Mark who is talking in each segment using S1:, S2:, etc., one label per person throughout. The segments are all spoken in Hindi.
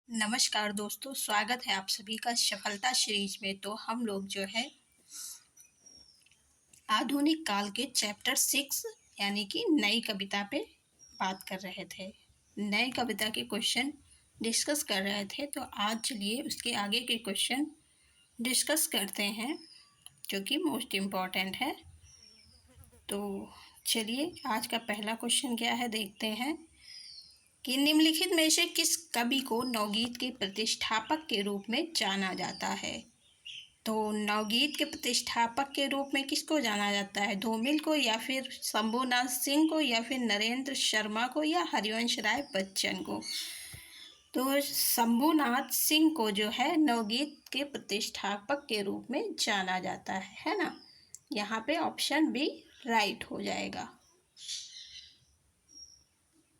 S1: नमस्कार दोस्तों, स्वागत है आप सभी का सफलता सीरीज में। तो हम लोग जो है आधुनिक काल के चैप्टर 6 यानी कि नई कविता पे बात कर रहे थे। नई कविता के क्वेश्चन डिस्कस कर रहे थे। तो आज चलिए उसके आगे के क्वेश्चन डिस्कस करते हैं जो कि मोस्ट इम्पॉर्टेंट है। तो चलिए आज का पहला क्वेश्चन क्या है देखते हैं कि निम्नलिखित में से किस कवि को नवगीत के प्रतिष्ठापक के रूप में जाना जाता है। तो नवगीत के प्रतिष्ठापक के रूप में किसको जाना जाता है? धूमिल को, या फिर शंभुनाथ सिंह को, या फिर नरेंद्र शर्मा को, या हरिवंश राय बच्चन को? तो शंभुनाथ सिंह को जो है नवगीत के प्रतिष्ठापक के रूप में जाना जाता है ना। यहाँ पे ऑप्शन बी राइट हो जाएगा।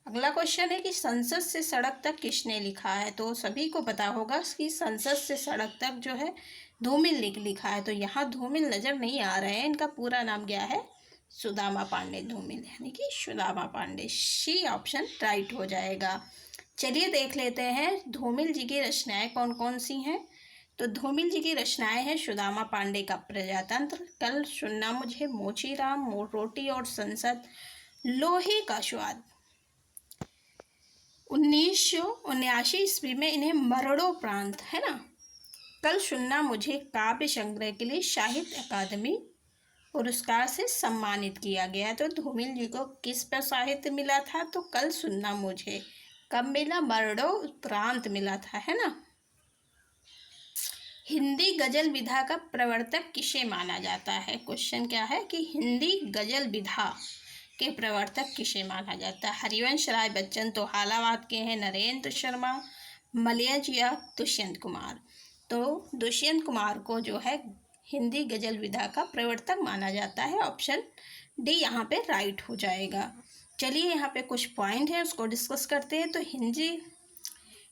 S1: अगला क्वेश्चन है कि संसद से सड़क तक किसने लिखा है। तो सभी को पता होगा कि संसद से सड़क तक जो है धूमिल लिखा है। तो यहाँ धूमिल नज़र नहीं आ रहे हैं, इनका पूरा नाम क्या है? सुदामा पांडे धूमिल, यानी कि Sudama Pandey. C option right हो जाएगा। चलिए देख लेते हैं धूमिल जी की रचनाएं कौन कौन सी हैं। तो धूमिल जी की रचनाएं हैं सुदामा पांडे का प्रजातंत्र, कल सुनना मुझे, मोचीराम, रोटी और संसद, लोहे का स्वाद। 1979 ईस्वी में इन्हें मरणोपरांत है ना कल सुनना मुझे काव्य संग्रह के लिए साहित्य अकादमी पुरस्कार से सम्मानित किया गया। तो धूमिल जी को किस पर साहित्य मिला था? तो कल सुनना मुझे। कब मिला? मरणोपरांत मिला था, है ना। हिंदी गजल विधा का प्रवर्तक किसे माना जाता है? क्वेश्चन क्या है कि हिंदी गजल विधा के प्रवर्तक किसे माना जाता है? हरिवंश राय बच्चन तो हालावाद के हैं, नरेंद्र शर्मा, मलयज या दुष्यंत कुमार? तो दुष्यंत कुमार को जो है हिंदी गजल विधा का प्रवर्तक माना जाता है। ऑप्शन डी यहाँ पे राइट हो जाएगा। चलिए यहाँ पे कुछ पॉइंट है उसको डिस्कस करते हैं। तो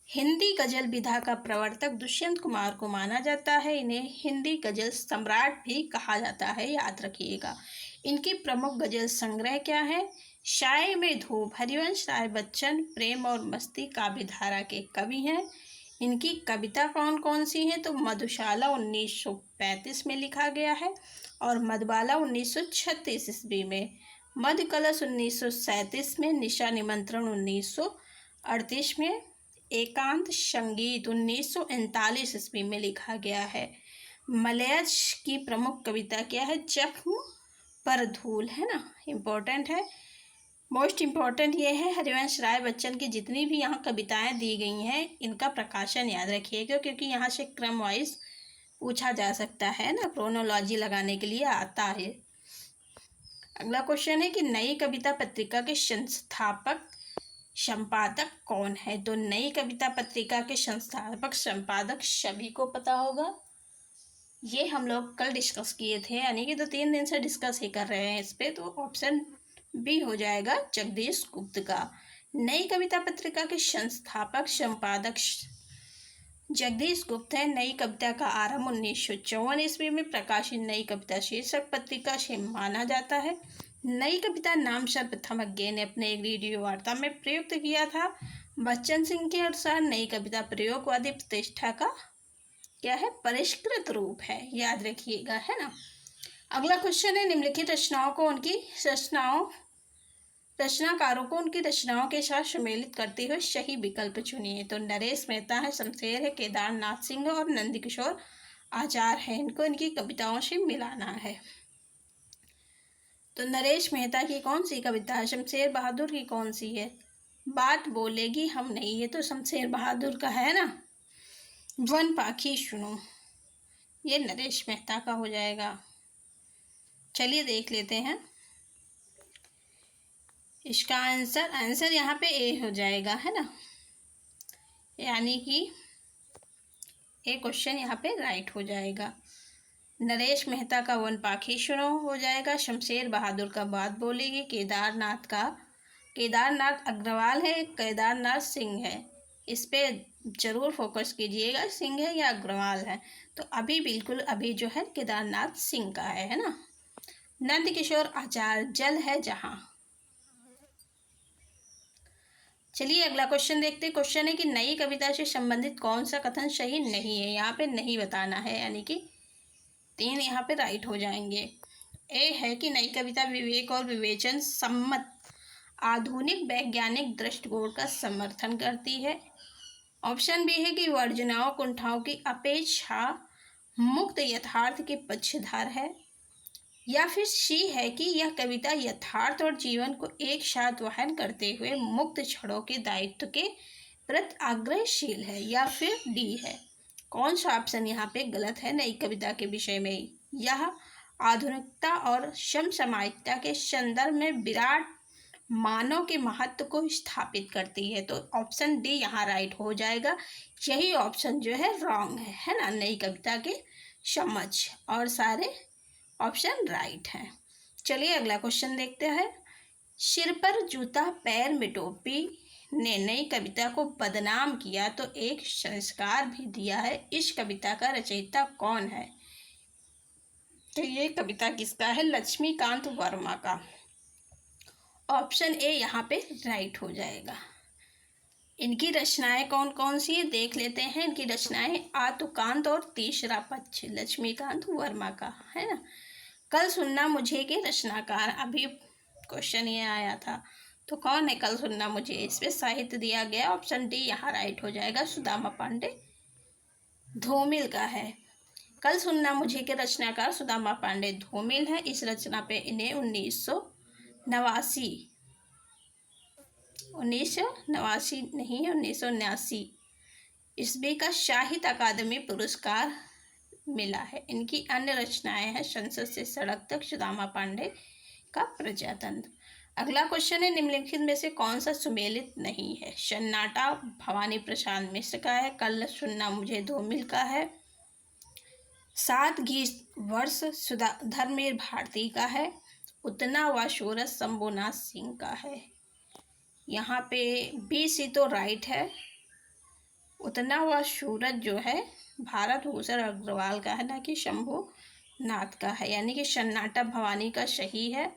S1: हिंदी गजल विधा का प्रवर्तक दुष्यंत कुमार को माना जाता है। इन्हें हिंदी गजल सम्राट भी कहा जाता है, याद रखिएगा। इनकी प्रमुख गजल संग्रह क्या है? शाये में धूप, हरिवंश राय बच्चन, प्रेम और मस्ती काव्यधारा के कवि हैं। इनकी कविता कौन कौन सी हैं? तो मधुशाला 1935 में लिखा गया है, और मधुबाला 1936 ईस्वी में, मध्य कलश 1937 में, निशा निमंत्रण 1938 में, एकांत संगीत 1939 ईस्वी में लिखा गया है। मलयज की प्रमुख कविता क्या है? जख्म पर धूल, है ना, इम्पोर्टेंट है। मोस्ट इम्पॉर्टेंट ये है हरिवंश राय बच्चन की जितनी भी यहाँ कविताएं दी गई हैं इनका प्रकाशन याद रखिएगा, क्योंकि यहाँ से क्रम वाइज पूछा जा सकता है ना, क्रोनोलॉजी लगाने के लिए आता है। अगला क्वेश्चन है कि नई कविता पत्रिका के संस्थापक संपादक कौन है? तो नई कविता पत्रिका के संस्थापक संपादक सभी को पता होगा, ये हम लोग कल डिस्कस किए थे, यानी कि 2-3 दिन से डिस्कस ही कर रहे हैं इस पे। तो ऑप्शन बी हो जाएगा जगदीश गुप्त का। नई कविता पत्रिका के संस्थापक संपादक जगदीश गुप्त है। नई कविता का आरंभ 1954 ईस्वी में प्रकाशित नई कविता शीर्षक पत्रिका से माना जाता है। नई कविता नाम सर्वप्रथम अज्ञे ने अपने एक रेडियो वार्ता में प्रयुक्त किया था। बच्चन सिंह के अनुसार नई कविता प्रयोगवादी प्रतिष्ठा का क्या है? परिष्कृत रूप है, याद रखिएगा, है ना। अगला क्वेश्चन है निम्नलिखित रचनाकारों को उनकी रचनाओं के साथ सम्मिलित करते हुए सही विकल्प चुनिए। तो नरेश मेहता है, शमशेर है, केदारनाथ सिंह और नंदकिशोर आचार्य है। इनको इनकी कविताओं से मिलाना है। तो नरेश मेहता की कौन सी कविता है? शमशेर बहादुर की कौन सी है? बात बोलेगी हम नहीं, ये तो शमशेर बहादुर का है ना। वन पाखी सुनो, ये नरेश मेहता का हो जाएगा। चलिए देख लेते हैं इसका आंसर यहाँ पे ए हो जाएगा, है ना, यानी कि ए क्वेश्चन यहाँ पे राइट हो जाएगा। नरेश मेहता का वन पाखी सुनो हो जाएगा। शमशेर बहादुर का बात बोलेगी। केदारनाथ अग्रवाल है, केदारनाथ सिंह है। इस पे जरूर फोकस कीजिएगा, सिंह है या अग्रवाल है। तो अभी जो है केदारनाथ सिंह का है ना। नंदकिशोर आचार्य जल है जहाँ। चलिए अगला क्वेश्चन देखते हैं। क्वेश्चन है कि नई कविता से संबंधित कौन सा कथन सही नहीं है। यहाँ पे नहीं बताना है, यानी कि 3 यहाँ पे राइट हो जाएंगे। ए है कि नई कविता विवेक और विवेचन सम्मत आधुनिक वैज्ञानिक दृष्टिकोण का समर्थन करती है। ऑप्शन बी है कि वर्जनाओं कुंठाओं की अपेक्षा मुक्त यथार्थ के पक्षधर है। या फिर सी है कि यह कविता यथार्थ और जीवन को एक साथ वहन करते हुए मुक्त क्षणों के दायित्व के प्रति आग्रहशील है। या फिर डी है। कौन सा ऑप्शन यहाँ पे गलत है नई कविता के विषय में? यह आधुनिकता और समसामयिकता के संदर्भ में विराट मानव के महत्व को स्थापित करती है। तो ऑप्शन डी यहाँ राइट हो जाएगा। यही ऑप्शन जो है रॉन्ग है ना, नई कविता के समझ, और सारे ऑप्शन राइट हैं। चलिए अगला क्वेश्चन देखते हैं। सिर पर जूता पैर में टोपी ने नई कविता को बदनाम किया तो एक संस्कार भी दिया है। इस कविता का रचयिता कौन है? तो ये कविता किसका है? लक्ष्मीकांत वर्मा का। ऑप्शन ए यहाँ पे राइट हो जाएगा। इनकी रचनाएं कौन कौन सी है देख लेते हैं। इनकी रचनाएं आतुकांत और तीसरा पक्ष लक्ष्मीकांत वर्मा का है ना। कल सुनना मुझे के रचनाकार, अभी क्वेश्चन ये आया था, तो कौन है कल सुनना मुझे? इस पे साहित्य दिया गया। ऑप्शन डी यहाँ राइट हो जाएगा, सुदामा पांडे धूमिल का है। कल सुनना मुझे के रचनाकार सुदामा पांडे धूमिल है। इस रचना पे इन्हें 1989 ईस्वी का साहित्य अकादमी पुरस्कार मिला है। इनकी अन्य रचनाएं हैं संसद से सड़क तक, सुदामा पांडे का प्रजातंत्र। अगला क्वेश्चन है निम्नलिखित में से कौन सा सुमेलित नहीं है? सन्नाटा भवानी प्रसाद मिश्र का है। कल सुनना मुझे धूमिल का है। 7 गीत वर्ष धर्मवीर भारती का है। उतना व सूरज शंभुनाथ सिंह का है। यहाँ पे बी सी तो राइट है। उतना व सूरज जो है भारत भूषण अग्रवाल का है, ना कि शंभुनाथ का है, यानी कि सन्नाटा भवानी का सही है।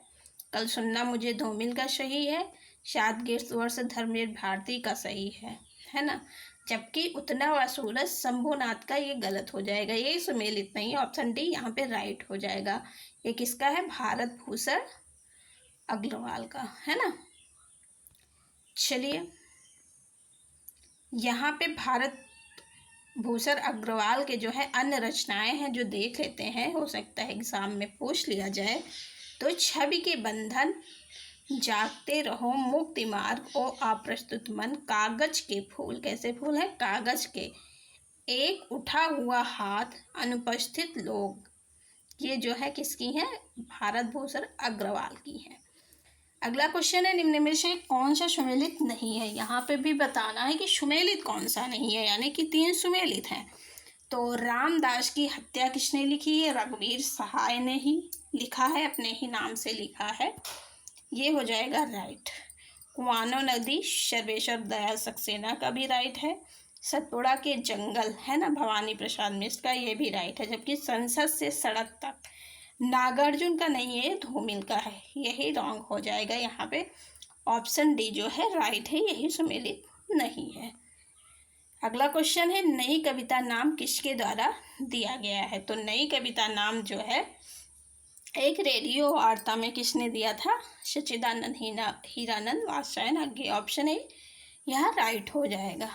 S1: कल सुनना मुझे धूमिल का सही है। 7 गीत वर्ष धर्मवीर भारती का सही है ना। जबकि उतना व सूरज शंभुनाथ का ये गलत हो जाएगा, ये सुमेलित नहीं है। ऑप्शन डी यहाँ पे राइट हो जाएगा। ये किसका है? भारत भूषण अग्रवाल का है ना। चलिए यहाँ पे भारत भूषण अग्रवाल के जो है अन्य रचनाएं हैं जो देख लेते हैं, हो सकता है एग्जाम में पूछ लिया जाए। तो छवि के बंधन, जागते रहो, मुक्ति मार्ग, ओ अप्रस्तुत मन, कागज के फूल, कैसे फूल है? कागज के, एक उठा हुआ हाथ, अनुपस्थित लोग, ये जो है किसकी है? भारत भूषण अग्रवाल की है। अगला क्वेश्चन है निम्न में से कौन सा सुमेलित नहीं है? यहाँ पे भी बताना है कि सुमेलित कौन सा नहीं है, यानी कि 3 सुमेलित हैं। तो रामदास की हत्या किसने लिखी है? रघुवीर सहाय ने ही लिखा है, अपने ही नाम से लिखा है, ये हो जाएगा राइट। कुआनो नदी सर्वेश्वर दयाल सक्सेना का भी राइट है। सतपुड़ा के जंगल है ना भवानी प्रसाद मिश्र का, ये भी राइट है। जबकि संसद से सड़क तक नागार्जुन का नहीं है, धूमिल का है, यही रॉन्ग हो जाएगा। यहाँ पे ऑप्शन डी जो है राइट है, यही सुमेलित नहीं है। अगला क्वेश्चन है नई कविता नाम किसके द्वारा दिया गया है? तो नई कविता नाम जो है एक रेडियो वार्ता में किसने दिया था? सच्चिदानंद हीरानंद वात्स्यायन आगे। ऑप्शन ए यह राइट हो जाएगा।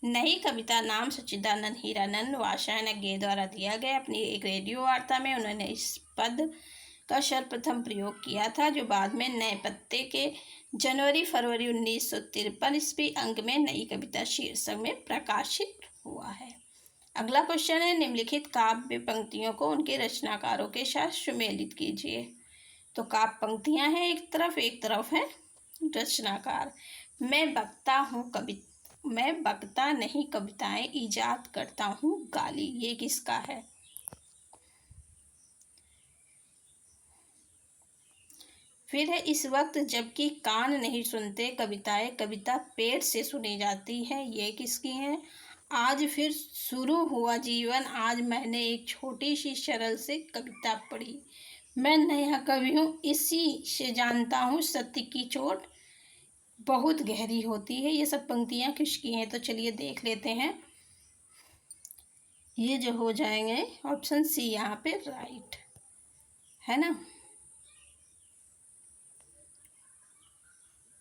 S1: नई कविता नाम सच्चिदानंद हीरानंद वात्स्यायन आगे द्वारा दिया गया। अपनी एक रेडियो वार्ता में उन्होंने इस पद का सर्वप्रथम प्रयोग किया था, जो बाद में नए पत्ते के जनवरी-फरवरी 1953 ईस्वी अंक में नई कविता शीर्षक में प्रकाशित हुआ है। अगला क्वेश्चन है निम्नलिखित काव्य पंक्तियों को उनके रचनाकारों के साथ सुमेलित कीजिए। तो काव्य पंक्तियां हैं एक तरफ है रचनाकार। मैं बकता नहीं कविताएं ईजाद करता हूँ गाली, ये किसका है? फिर है इस वक्त जबकि कान नहीं सुनते कविताएं, कविता पेट से सुनी जाती है, ये किसकी है? आज फिर शुरू हुआ जीवन, आज मैंने एक छोटी सी सरल से कविता पढ़ी। मैं नया कवि हूँ इसी से जानता हूँ सत्य की चोट बहुत गहरी होती है। ये सब पंक्तियाँ किसकी हैं? तो चलिए देख लेते हैं। ये जो हो जाएंगे ऑप्शन सी यहाँ पे राइट है ना।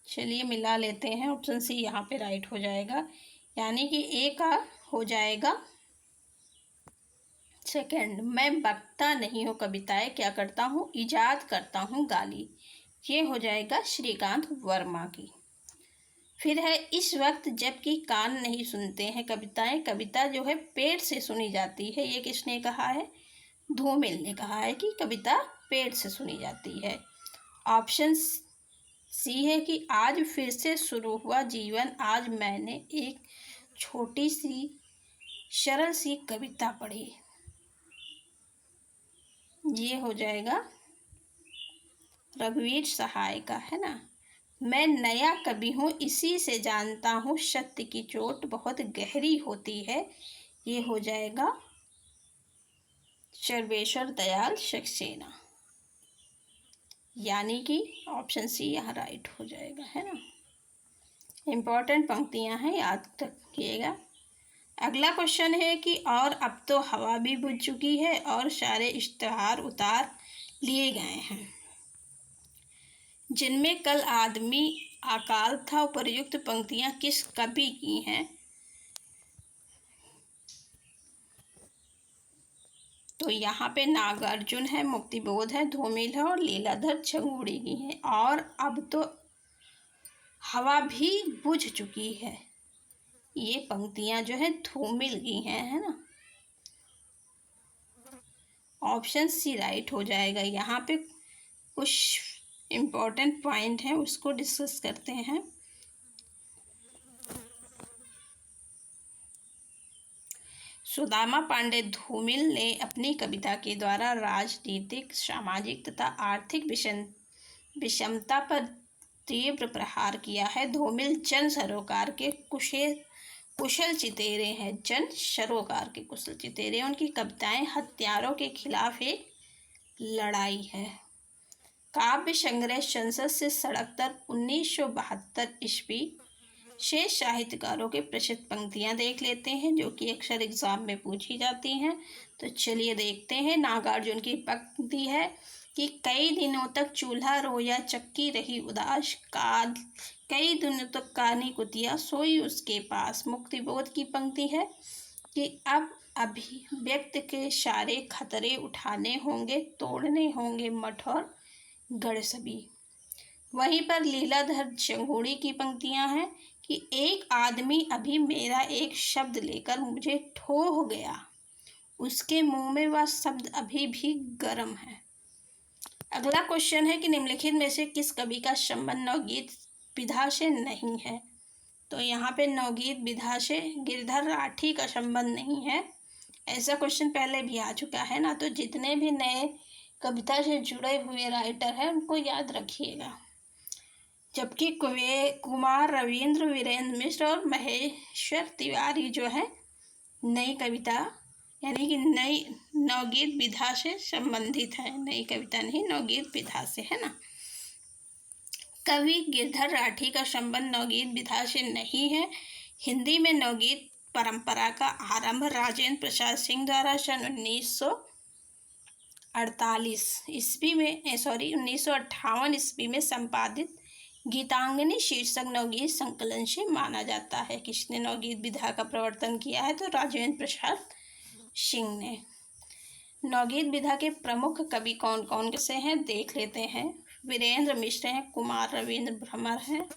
S1: चलिए मिला लेते हैं, ऑप्शन सी यहाँ पे राइट हो जाएगा, यानी कि ए का हो जाएगा सेकंड। मैं बकता नहीं हूँ कविताएं, क्या करता हूँ? इजाद करता हूँ गाली। ये हो जाएगा श्रीकांत वर्मा की। फिर है इस वक्त जबकि कान नहीं सुनते हैं कविताएं, कविता जो है पेट से सुनी जाती है। ये किसने कहा है? धूमिल ने कहा है कि कविता पेट से सुनी जाती है। ऑप्शन सी है कि आज फिर से शुरू हुआ जीवन, आज मैंने एक छोटी सी सरल सी कविता पढ़ी। ये हो जाएगा रघुवीर सहाय का, है ना। मैं नया कवि हूँ इसी से जानता हूँ सत्य की चोट बहुत गहरी होती है। ये हो जाएगा सर्वेश्वर दयाल सक्सेना, यानी कि ऑप्शन सी यहाँ राइट हो जाएगा, है ना। इम्पॉर्टेंट पंक्तियाँ हैं, याद रखिएगा। अगला क्वेश्चन है कि और अब तो हवा भी बुझ चुकी है और सारे इश्तहार उतार लिए गए हैं, जिनमें कल आदमी अकाल था। उपर्युक्त पंक्तियां किस कवि की हैं? तो यहाँ पे नागार्जुन है, मुक्तिबोध है, धूमिल है और लीलाधर छंगोड़ी की है। और अब तो हवा भी बुझ चुकी है, ये पंक्तियां जो है धूमिल की हैं, है ना। ऑप्शन सी राइट हो जाएगा। यहाँ पे कुछ इम्पोर्टेंट पॉइंट हैं, उसको डिस्कस करते हैं। सुदामा पांडे धूमिल ने अपनी कविता के द्वारा राजनीतिक, सामाजिक तथा आर्थिक विषमता पर तीव्र प्रहार किया है। धूमिल जन सरोकार के कुशल चितेरे हैं, जन सरोकार के कुशल चितेरे। उनकी कविताएं हत्यारों के खिलाफ एक लड़ाई है। काव्य संग्रह संसद से सड़क तक 1972 ईस्वी शेष साहित्यकारों के प्रसिद्ध पंक्तियां देख लेते हैं, जो कि अक्सर एग्जाम में पूछी जाती हैं। तो चलिए देखते हैं। नागार्जुन की पंक्ति है कि कई दिनों तक चूल्हा रोया चक्की रही उदास, काल कई दिनों तक कानी कुतिया सोई उसके पास। मुक्तिबोध की पंक्ति है कि अब अभी व्यक्ति के सारे खतरे उठाने होंगे, तोड़ने होंगे मठ और गढ़ सभी। वहीं पर लीलाधर चंगोड़ी की पंक्तियां हैं कि एक आदमी अभी मेरा एक शब्द लेकर मुझे ठोह गया, उसके मुंह में वह शब्द अभी भी गर्म है। अगला क्वेश्चन है कि निम्नलिखित में से किस कवि का संबंध नवगीत विधा से नहीं है? तो यहाँ पे नवगीत विधा से गिरधर राठी का संबंध नहीं है। ऐसा क्वेश्चन पहले भी आ चुका है ना, तो जितने भी नए कविता से जुड़े हुए राइटर हैं उनको याद रखिएगा। जबकि कुमार रविंद्र, वीरेंद्र मिश्र और महेश्वर तिवारी जो है नई कविता यानी कि नई नवगीत विधा से संबंधित है। नई कविता नहीं, नवगीत विधा से, है ना। कवि गिरधर राठी का संबंध नवगीत विधा से नहीं है। हिंदी में नवगीत परंपरा का आरंभ राजेंद्र प्रसाद सिंह द्वारा सन 1958 ईस्वी में संपादित गीतांजलि शीर्षक नवगीत संकलन से माना जाता है। किसने नवगीत विधा का प्रवर्तन किया है? तो राजेंद्र प्रसाद सिंह ने। नवगीत विधा के प्रमुख कवि कौन कौन से हैं देख लेते हैं। वीरेंद्र मिश्र हैं, कुमार रविंद्र भ्रमर हैं,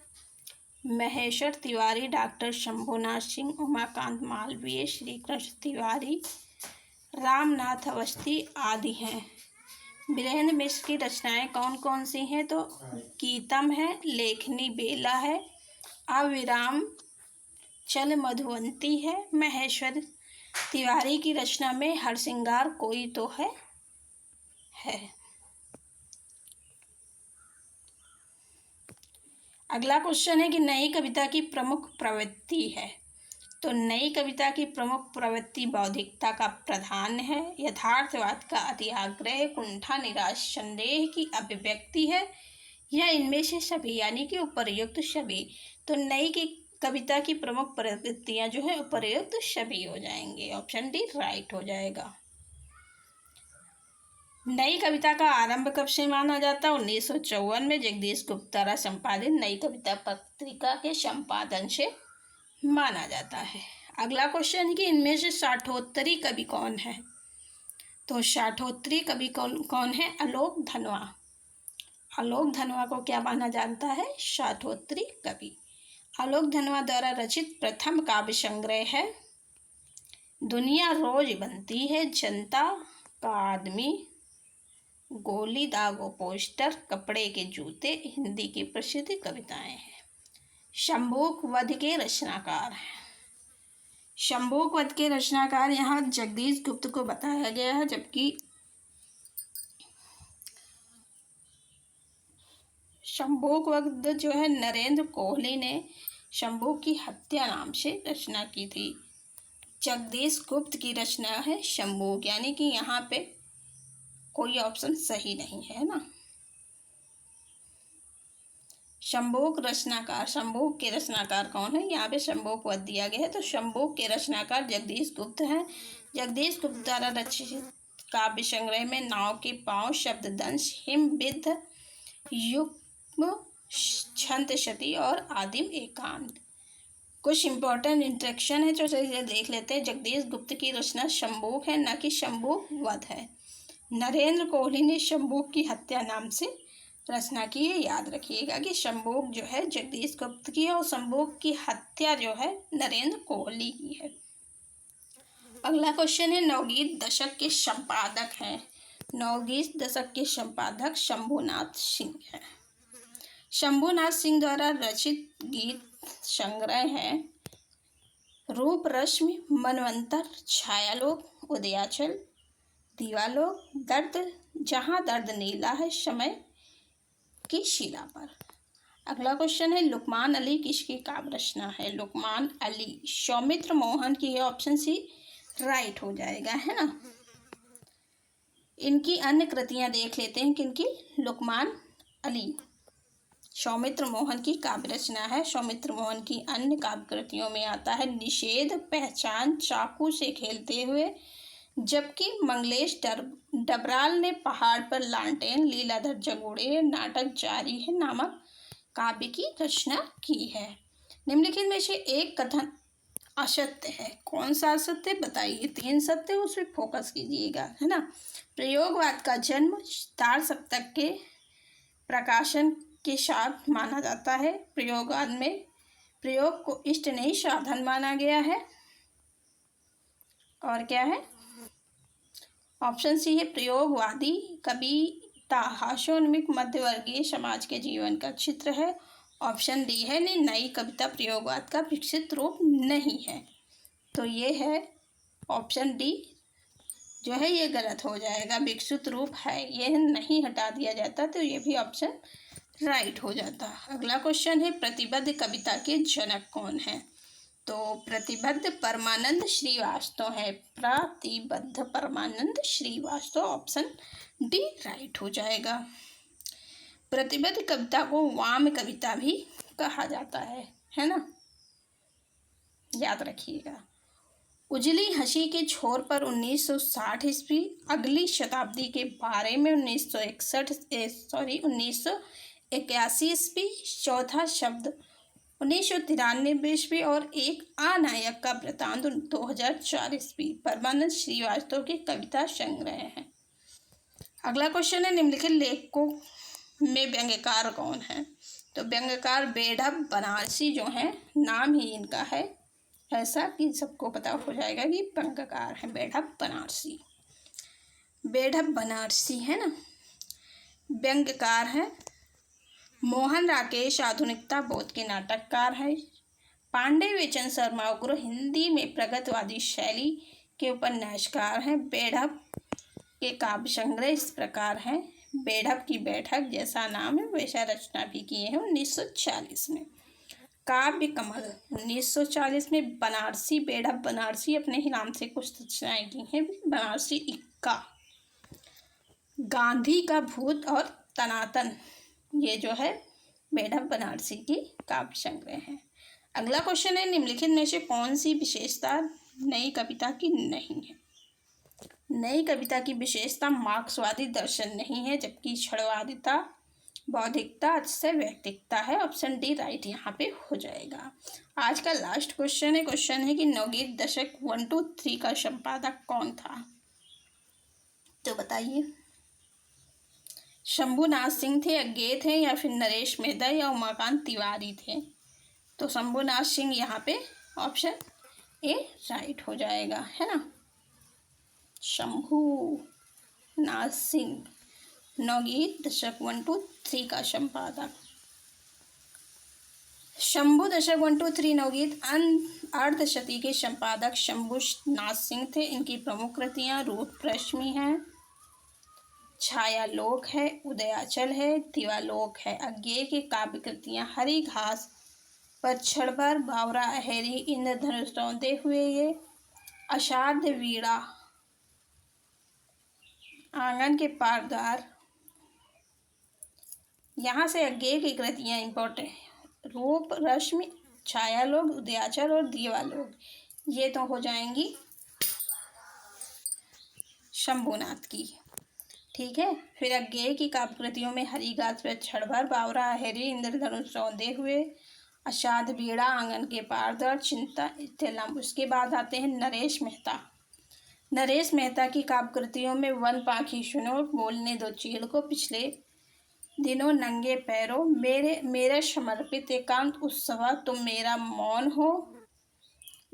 S1: महेश्वर तिवारी, डॉक्टर शंभुनाथ सिंह, उमाकांत मालवीय, श्री कृष्ण तिवारी, रामनाथ अवस्थी आदि हैं। वीरेंद्र मिश्र की रचनाएं कौन कौन सी हैं? तो गीतम है, लेखनी बेला है, अविराम चल मधुवंती है। महेश्वर तिवारी की रचना में हरसिंगार कोई तो है। अगला क्वेश्चन है कि नई कविता की प्रमुख प्रवृत्ति है। तो नई कविता की प्रमुख प्रवृत्ति बौद्धिकता का प्राधान्य है, यथार्थवाद का अतिआग्रह, कुंठा, निराश, संदेह की अभिव्यक्ति है, या इनमें से सभी यानी कि उपर्युक्त सभी। तो नई की कविता की प्रमुख प्रवृत्तियां जो है उपर्युक्त सभी हो जाएंगे। ऑप्शन डी राइट हो जाएगा। नई कविता का आरंभ कब से माना जाता है? 1954 में जगदीश गुप्त द्वारा संपादित नई कविता पत्रिका के संपादन से माना जाता है। अगला क्वेश्चन है कि इनमें से शाठोत्तरी कवि कौन है? तो शाठोत्तरी कवि कौन है? आलोक धनवा। आलोक धनवा को क्या माना जाता है? शाठोत्तरी कवि। आलोक धनवा द्वारा रचित प्रथम काव्य संग्रह है दुनिया रोज बनती है, जनता का आदमी, गोली दागो पोस्टर, कपड़े के जूते हिंदी की प्रसिद्ध कविताएं हैं। शंभूक वध के रचनाकार हैं। शंभूक वध के रचनाकार यहाँ जगदीश गुप्त को बताया गया है, जबकि शंभूक वध जो है नरेंद्र कोहली ने शंभूक की हत्या नाम से रचना की थी। जगदीश गुप्त की रचना है शंभूक, यानी कि यहाँ पे कोई ऑप्शन सही नहीं है ना। शंभूक रचनाकार, शंभूक के रचनाकार कौन है? यहाँ पे शंभूक वध दिया गया है, तो शंभूक के रचनाकार जगदीश गुप्त हैं। जगदीश गुप्त द्वारा रचित काव्य संग्रह में नाव के पांव, शब्ददंश, हिमबिंद, युग्म छंद शती और आदिम एकांत। कुछ इंपॉर्टेंट इंस्ट्रक्शन है जो देख लेते हैं। जगदीश गुप्त की रचना शंभूक है, न कि शंभूक वध है। नरेंद्र कोहली ने शंभूक की हत्या नाम से रचना की है। याद रखिएगा कि शंभूक जो है जगदीश गुप्त की है और शंभूक की हत्या जो है नरेंद्र कोहली की है। अगला क्वेश्चन है नवगीत दशक के संपादक हैं। नवगीत दशक के संपादक शंभुनाथ सिंह हैं। शंभुनाथ सिंह द्वारा रचित गीत संग्रह है रूप रश्मि, मनवंतर, छायालोक, उदयाचल, दीवालोक, दर्द, जहाँ दर्द नीला है, समय की शिला पर। अगला क्वेश्चन है लुकमान अली किसकी काव्य रचना है? लुकमान अली सौमित्र मोहन की है। ऑप्शन सी राइट हो जाएगा, है ना। इनकी अन्य कृतियां देख लेते हैं किनकी? लुकमान अली सौमित्र मोहन की काव्य रचना है। सौमित्र मोहन की अन्य काव्य कृतियों में आता है निषेध, पहचान, चाकू से खेलते हुए, जबकि मंगलेश डबराल ने पहाड़ पर लालटेन, लीलाधर जगोड़े, नाटक जारी है नामक काव्य की रचना की है। निम्नलिखित में से एक कथन असत्य है। कौन सा असत्य बताइए? 3 सत्य, उस पर फोकस कीजिएगा, है ना। प्रयोगवाद का जन्म 4 शतक के प्रकाशन के साथ माना जाता है। प्रयोगवाद में प्रयोग को इष्ट नहीं साधन माना गया है। और क्या है? ऑप्शन सी है प्रयोगवादी कविता हास्योन्मुख मध्यवर्गीय समाज के जीवन का चित्र है। ऑप्शन डी है नई कविता प्रयोगवाद का विकसित रूप नहीं है। तो ये है ऑप्शन डी जो है ये गलत हो जाएगा। विकसित रूप है, ये नहीं हटा दिया जाता तो ये भी ऑप्शन राइट हो जाता। अगला क्वेश्चन है प्रतिबद्ध कविता के जनक कौन है? तो प्रतिबद्ध परमानंद श्रीवास्तव है। प्रतिबद्ध परमानंद श्रीवास्तव, ऑप्शन डी राइट हो जाएगा। प्रतिबद्ध कविता को वाम कविता भी कहा जाता है ना, याद रखिएगा। उजली हंसी के छोर पर 1960 ईस्वी, अगली शताब्दी के बारे में 1981 ईस्वी, चौथा शब्द 1993 ईस्वी और एक आनायक का वृतांत 2004 ईस्वी परमानंद श्रीवास्तव की कविता संग्रह है। अगला क्वेश्चन है निम्नलिखित लेखकों में व्यंग्यकार कौन है? तो व्यंग्यकार बेढब बनारसी जो है, नाम ही इनका है ऐसा कि सबको पता हो जाएगा कि व्यंग्यकार है बेढब बनारसी। बेढब बनारसी है ना, व्यंग्यकार है। मोहन राकेश आधुनिकता बोध के नाटककार है। पांडे बेचन शर्मा उग्र हिंदी में प्रगतवादी शैली के उपन्यासकार हैं। बेढब के काव्य संग्रह इस प्रकार हैं। बेढब की बैठक जैसा नाम है वैसा रचना भी किए हैं 1940 में। काव्य कमल 1940 में बनारसी बेढ़ा बनारसी अपने ही नाम से कुछ रचनाएं की हैं। बनारसी इक्का, गांधी का भूत और तनातन, ये जो है बेढ़ा बनारसी की काव्य संग्रह है। अगला क्वेश्चन है, निम्नलिखित में से कौन सी विशेषता नई कविता की नहीं है? नई कविता की विशेषता मार्क्सवादी दर्शन नहीं है, जबकि क्षणवादिता, बौद्धिकता से व्यक्तिकता है। ऑप्शन डी राइट यहाँ पे हो जाएगा। आज का लास्ट क्वेश्चन है कि नवगीत दशक 1 2 3 का संपादक कौन था? तो बताइए, शंभुनाथ सिंह थे, अज्ञे थे, या फिर नरेश मेहता या उमाकांत तिवारी थे? तो शंभुनाथ सिंह यहाँ पे ऑप्शन ए राइट हो जाएगा, है ना। शंभुनाथ सिंह नवगीत दशक 1 2 3 का संपादक। शंभु दशक 1 2 3 नवगीत अर्धशती के संपादक शंभुनाथ सिंह थे। इनकी प्रमुख कृतियाँ रूप रश्मि है, छायालोक है, उदयाचल है, दिवालोक है। अज्ञे की काव्य कृतियाँ हरी घास पर क्षणभर, बावरा अहेरी, इंद्रधनुष रौंदे हुए, ये अषाढ़ वीणा, आंगन के पार द्वार। यहाँ से अज्ञे की कृतियाँ इंपॉर्टेंट, रूप रश्मि, छायालोक, उदयाचल और दिवालोक, ये तो हो जाएंगी शंभुनाथ की। ठीक है, फिर अज्ञे की काव्य कृतियों में हरी घास पर क्षणभर, बावरा अहेरी, इंद्रधनुष रौंदे हुए, अषाढ़ वीणा, आंगन के पार द्वार, चिंता इत्तेलम। उसके बाद आते हैं नरेश मेहता। नरेश मेहता की काव्य कृतियों में वन पाखी सुनो, बोलने दो चील को, पिछले दिनों, नंगे पैरों, मेरे समर्पित, एकांत उत्सव, तुम मेरा मौन हो,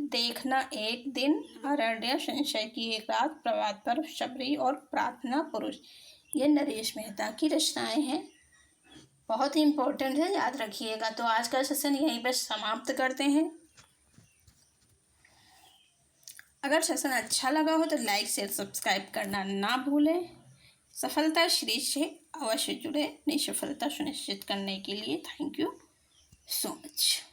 S1: देखना एक दिन, अरण्य, संशय की एक रात, प्रभात पर्व, शबरी और प्रार्थना पुरुष, ये नरेश मेहता की रचनाएं हैं। बहुत ही इम्पोर्टेंट है, याद रखिएगा। तो आज का सेशन यहीं पर समाप्त करते हैं। अगर सेशन अच्छा लगा हो तो लाइक शेयर सब्सक्राइब करना ना भूलें। सफलता सीरीज से अवश्य जुड़े अपनी सफलता सुनिश्चित करने के लिए। Thank you so much.